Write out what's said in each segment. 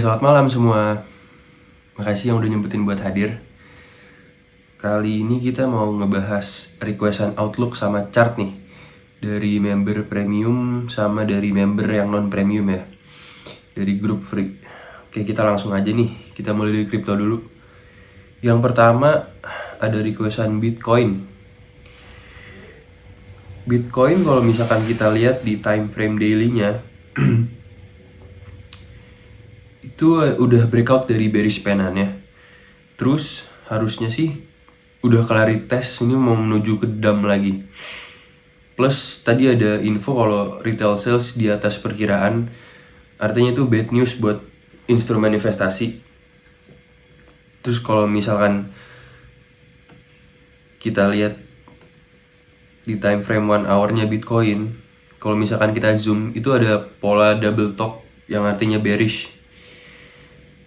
Selamat malam semua. Makasih yang udah nyempetin buat hadir. Kali ini kita mau ngebahas requestan Outlook sama chart nih. Dari member premium sama dari member yang non premium ya. Dari grup free. Oke, kita langsung aja nih. Kita mulai dari crypto dulu. Yang pertama ada requestan Bitcoin. Bitcoin kalau misalkan kita lihat di time frame daily-nya itu udah breakout dari bearish span-nya. Terus harusnya sih udah claritas ini mau menuju ke dump lagi. Plus tadi ada info kalau retail sales di atas perkiraan. Artinya itu bad news buat instrumen investasi. Terus kalau misalkan kita lihat di time frame 1 hour-nya Bitcoin, kalau misalkan kita zoom itu ada pola double top yang artinya bearish.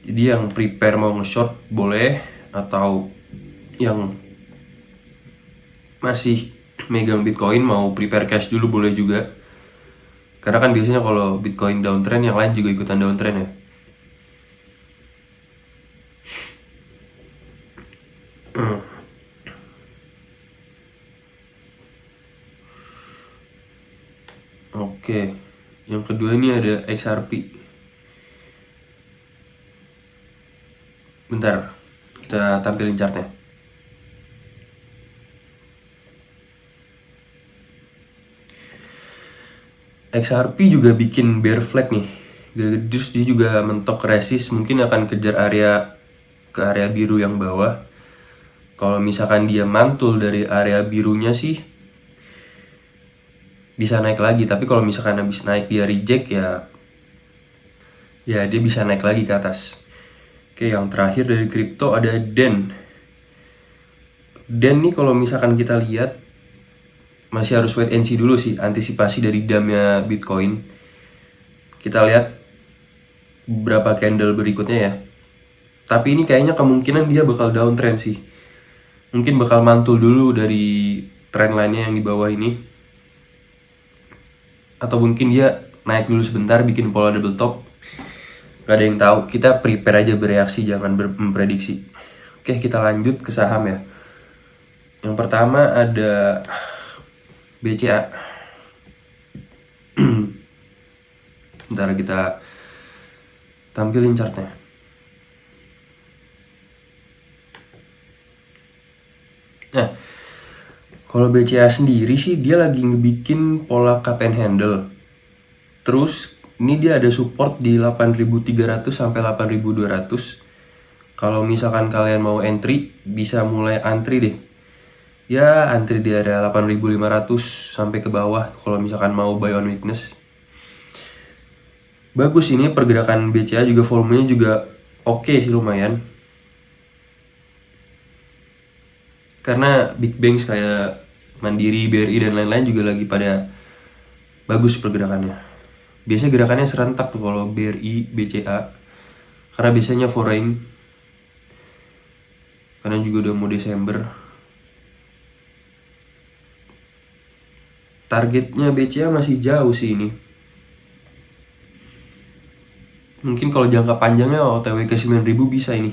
Jadi yang prepare mau nge-short boleh, atau yang masih megang Bitcoin mau prepare cash dulu boleh juga. Karena kan biasanya kalau Bitcoin downtrend yang lain juga ikutan downtrend ya. Oke, yang kedua ini ada XRP. Bentar, kita tampilin chartnya. XRP juga bikin bear flag nih. Terus dia juga mentok resist, mungkin akan kejar ke area biru yang bawah. Kalau misalkan dia mantul dari area birunya sih bisa naik lagi, tapi kalau misalkan habis naik dia reject ya dia bisa naik lagi ke atas. Oke, yang terakhir dari kripto ada DEN. DEN nih kalau misalkan kita lihat masih harus wait and see dulu sih, antisipasi dari dumpnya Bitcoin. Kita lihat beberapa candle berikutnya ya. Tapi ini kayaknya kemungkinan dia bakal downtrend sih. Mungkin bakal mantul dulu dari trend lainnya yang di bawah ini. Atau mungkin dia naik dulu sebentar bikin pola double top. Gak ada yang tahu, kita prepare aja bereaksi, jangan memprediksi. Oke, kita lanjut ke saham ya. Yang pertama ada BCA. Bentar kita tampilin chartnya. Nah, kalau BCA sendiri sih dia lagi ngebikin pola cup and handle. Terus ini dia ada support di 8.300 sampai 8.200. Kalau misalkan kalian mau entry, bisa mulai antri deh. Ya, antri di area 8.500 sampai ke bawah kalau misalkan mau buy on weakness. Bagus ini pergerakan BCA juga, volumenya juga oke sih, lumayan. Karena big banks kayak Mandiri, BRI dan lain-lain juga lagi pada bagus pergerakannya. Biasanya gerakannya serentak tuh kalau BRI, BCA. Karena biasanya foreign. Karena juga udah mau Desember. Targetnya BCA masih jauh sih ini. Mungkin kalau jangka panjangnya OTW ke 9.000 bisa ini.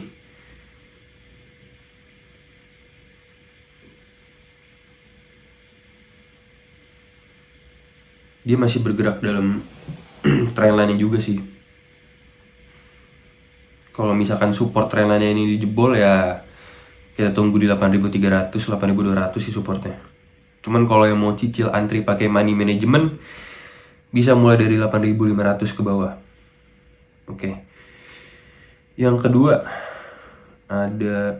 Dia masih bergerak dalam trendline juga sih. Kalau misalkan support trendline ini dijebol ya kita tunggu di 8.300, 8.200 sih supportnya. Cuman kalau yang mau cicil antri pakai money management bisa mulai dari 8.500 ke bawah. Oke. Yang kedua ada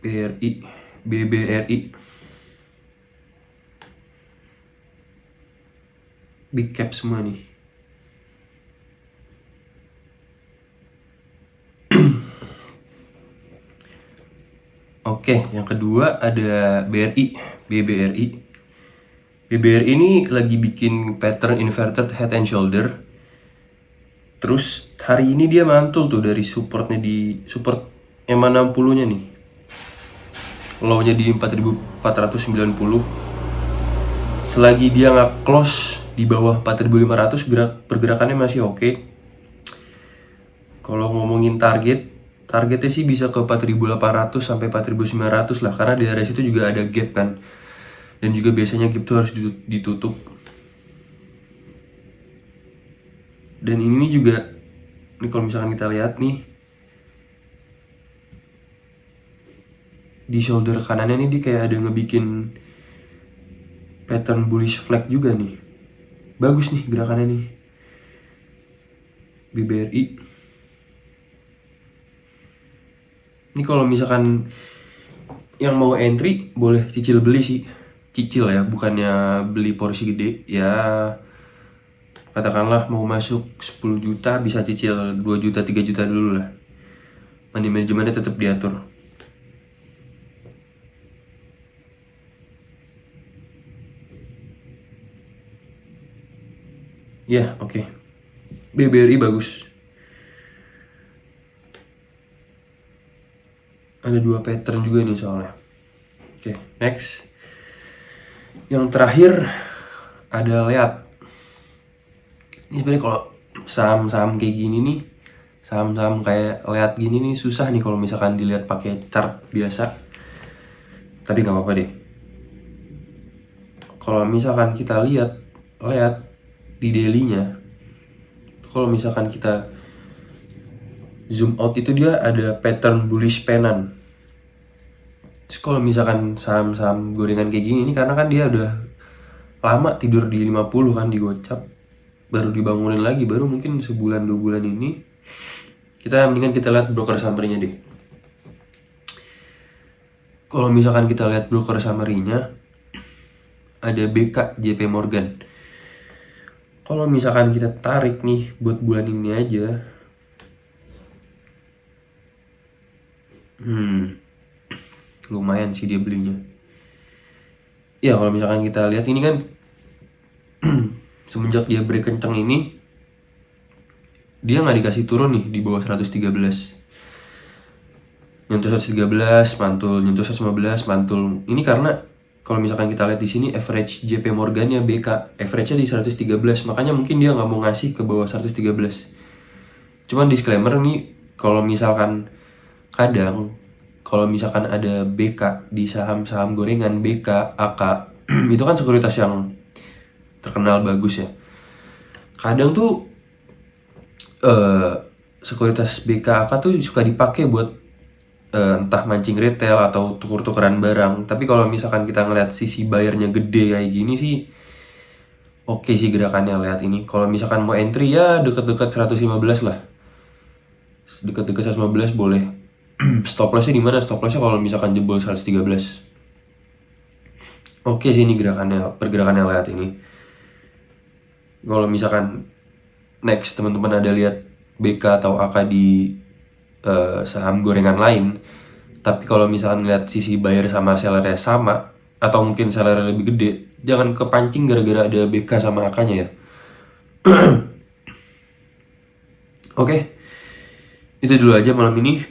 BBRI. Big cap semua nih. Oke, yang kedua ada BBRI. BBRI ini lagi bikin pattern inverted head and shoulder. Terus hari ini dia mantul tuh dari supportnya di support EMA 60-nya nih. Low-nya di 4.490. Selagi dia nggak close di bawah 4.500, pergerakannya masih oke. Kalau ngomongin targetnya sih bisa ke 4.800 sampai 4.900 lah, karena di area situ juga ada gap kan, dan juga biasanya gap itu harus ditutup. Dan ini juga nih kalau misalkan kita lihat nih di shoulder kanannya nih, dia kayak ada ngebikin pattern bullish flag juga nih. Bagus nih gerakannya nih BBRI. Ini kalau misalkan yang mau entry boleh cicil beli sih, cicil ya, bukannya beli porsi gede ya. Katakanlah mau masuk 10 juta bisa cicil 2 juta 3 juta dulu lah. Money manajemennya tetap diatur. Ya, oke. BBRI bagus. Ada 2 pattern juga nih soalnya. Oke, next. Yang terakhir ada lihat. Ini sebenarnya kalau saham-saham kayak gini nih, saham-saham kayak lihat gini nih susah nih kalau misalkan dilihat pakai chart biasa. Tapi nggak apa-apa deh. Kalau misalkan kita lihat di daily-nya, kalau misalkan kita zoom out itu dia ada pattern bullish pennant. Terus kalau misalkan saham-saham gorengan kayak gini, ini karena kan dia udah lama tidur di 50 kan, di gocap, baru dibangunin lagi, baru mungkin sebulan 2 bulan ini. Mendingan kita lihat broker summary-nya deh. Kalau misalkan kita lihat broker summary-nya, ada BK JP Morgan. Kalau misalkan kita tarik nih buat bulan ini aja, lumayan sih dia belinya. Ya kalau misalkan kita lihat ini kan semenjak dia break kenceng ini, dia nggak dikasih turun nih di bawah 113. Nyentuh 113 mantul, nyentuh 115 mantul. Ini karena kalau misalkan kita lihat di sini average JP Morgan-nya BK, average-nya di 113, makanya mungkin dia nggak mau ngasih ke bawah 113. Cuman disclaimer nih, kalau misalkan kadang kalau misalkan ada BK di saham-saham gorengan, BK, AK, itu kan sekuritas yang terkenal bagus ya. Kadang tuh sekuritas BK, AK tuh suka dipakai buat entah mancing retail atau tuker-tukeran barang. Tapi kalau misalkan kita ngeliat sisi bayarnya gede kayak gini sih, oke sih gerakannya lihat ini. Kalau misalkan mau entry ya deket-deket 115 lah. Deket-deket 115 boleh. Stop lossnya di mana? Stop lossnya kalau misalkan jebol 113. Oke sih ini pergerakannya lihat ini. Kalau misalkan next teman-teman ada lihat BK atau AK di saham gorengan lain, tapi kalau misalkan lihat sisi buyer sama sellernya sama, atau mungkin sellernya lebih gede, jangan kepancing gara-gara ada BK sama AK-nya ya. Oke, itu dulu aja malam ini.